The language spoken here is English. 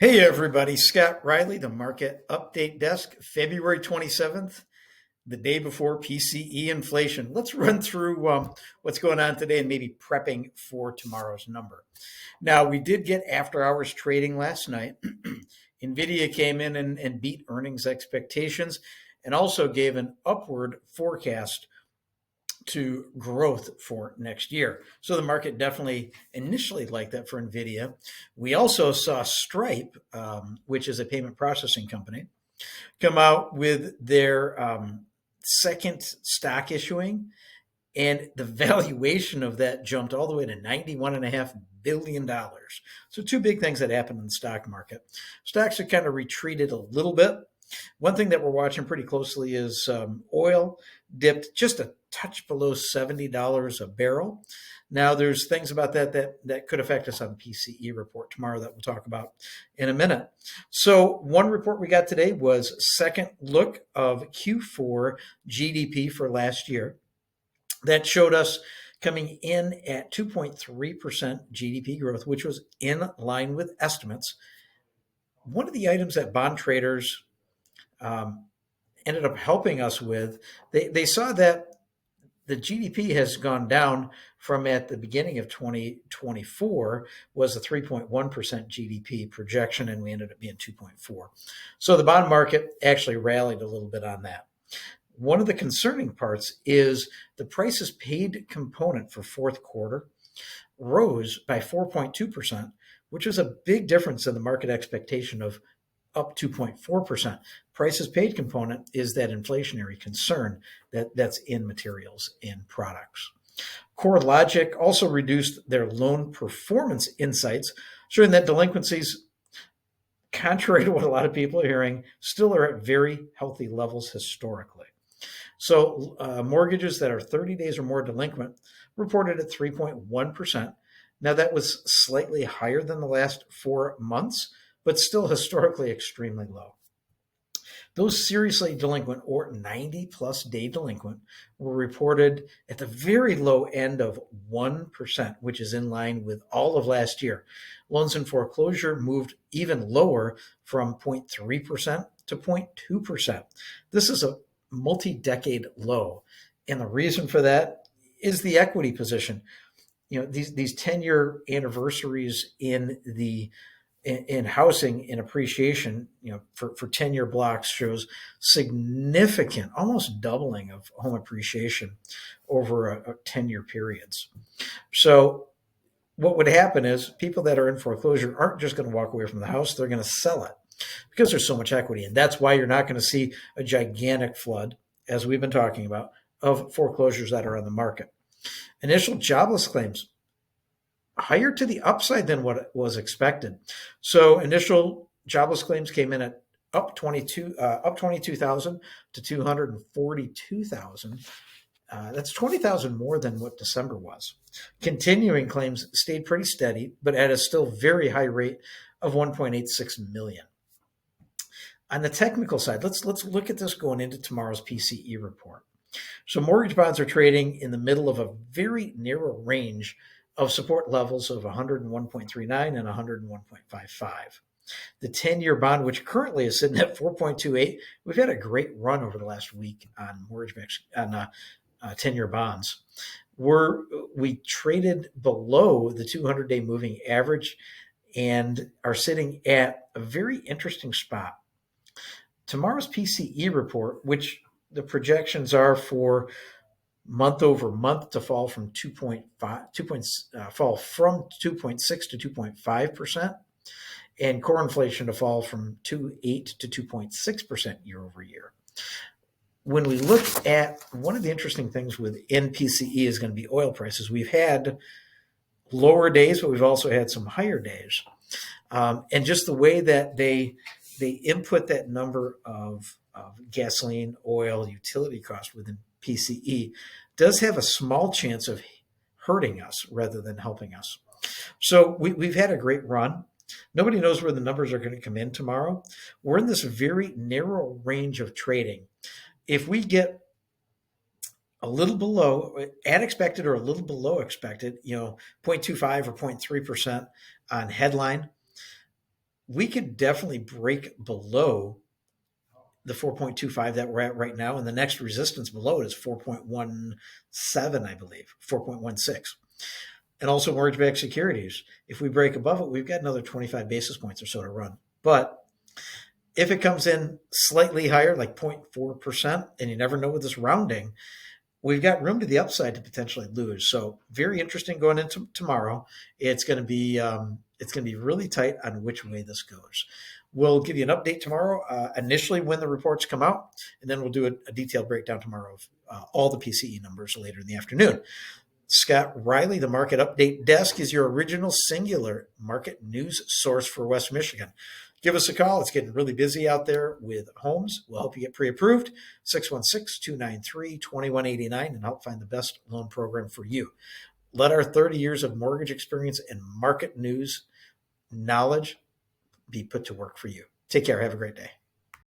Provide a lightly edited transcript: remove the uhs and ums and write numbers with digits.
Hey everybody, Scott Riley, the Market Update Desk, February 27th, the day before PCE inflation. Let's run through what's going on today and maybe prepping for tomorrow's number. Now, we did get after hours trading last night. NVIDIA came in and beat earnings expectations and also gave an upward forecast to growth for next year. So the market definitely initially liked that for NVIDIA. We also saw Stripe, which is a payment processing company, come out with their second stock issuing, and the valuation of that jumped all the way to $91.5 billion. So two big things that happened in the stock market. Stocks have kind of retreated a little bit. One thing that we're watching pretty closely is oil dipped just a touch below $70 a barrel. Now, there's things about that could affect us on PCE report tomorrow that we'll talk about in a minute. So one report we got today was second look of Q4 GDP for last year. That showed us coming in at 2.3% GDP growth, which was in line with estimates. One of the items that bond traders ended up helping us with, they saw that the GDP has gone down from at the beginning of 2024 was a 3.1% GDP projection, and we ended up being 2.4. So the bond market actually rallied a little bit on that. One of the concerning parts is the prices paid component for fourth quarter rose by 4.2%, which was a big difference in the market expectation of up 2.4%. Prices paid component is that inflationary concern that's in materials and products. CoreLogic also reduced their loan performance insights, showing that delinquencies, contrary to what a lot of people are hearing, still are at very healthy levels historically. So mortgages that are 30 days or more delinquent reported at 3.1%. Now that was slightly higher than the last 4 months, but still historically extremely low. Those seriously delinquent or 90-plus day delinquent were reported at the very low end of 1%, which is in line with all of last year. Loans in foreclosure moved even lower from 0.3% to 0.2%. This is a multi-decade low, and the reason for that is the equity position. You know, these 10-year anniversaries in housing and appreciation, you know, for 10-year blocks shows significant, almost doubling of home appreciation over a 10-year periods. So what would happen is people that are in foreclosure aren't just going to walk away from the house, they're going to sell it because there's so much equity. And that's why you're not going to see a gigantic flood, as we've been talking about, of foreclosures that are on the market. Initial jobless claims higher to the upside than what was expected. So initial jobless claims came in at up 22,000 to 242,000. That's 20,000 more than what December was. Continuing claims stayed pretty steady, but at a still very high rate of 1.86 million. On the technical side, let's look at this going into tomorrow's PCE report. So mortgage bonds are trading in the middle of a very narrow range of support levels of 101.39 and 101.55. The 10-year bond, which currently is sitting at 4.28, we've had a great run over the last week on 10-year bonds. We traded below the 200-day moving average and are sitting at a very interesting spot. Tomorrow's PCE report, which the projections are for month over month to fall from 2.6 to 2.5%, and core inflation to fall from 2.8 to 2.6% year over year. When we look at one of the interesting things with NPCE is going to be oil prices. We've had lower days, but we've also had some higher days, and just the way that they input that number of gasoline, oil, utility costs within PCE does have a small chance of hurting us rather than helping us. So we've had a great run. Nobody knows where the numbers are going to come in tomorrow. We're in this very narrow range of trading. If we get a little below at expected or a little below expected, 0.25 or 0.3% on headline, we could definitely break below the 4.25 that we're at right now. And the next resistance below it is 4.17, I believe, 4.16. And also mortgage-backed securities. If we break above it, we've got another 25 basis points or so to run. But if it comes in slightly higher, like 0.4%, and you never know with this rounding, we've got room to the upside to potentially lose. So very interesting going into tomorrow. It's going to be really tight on which way this goes. We'll give you an update tomorrow, initially when the reports come out, and then we'll do a detailed breakdown tomorrow of all the PCE numbers later in the afternoon. Scott Riley, the Market Update Desk, is your original singular market news source for West Michigan. Give us a call. It's getting really busy out there with homes. We'll help you get pre-approved, 616-293-2189, and help find the best loan program for you. Let our 30 years of mortgage experience and market news knowledge be put to work for you. Take care. Have a great day.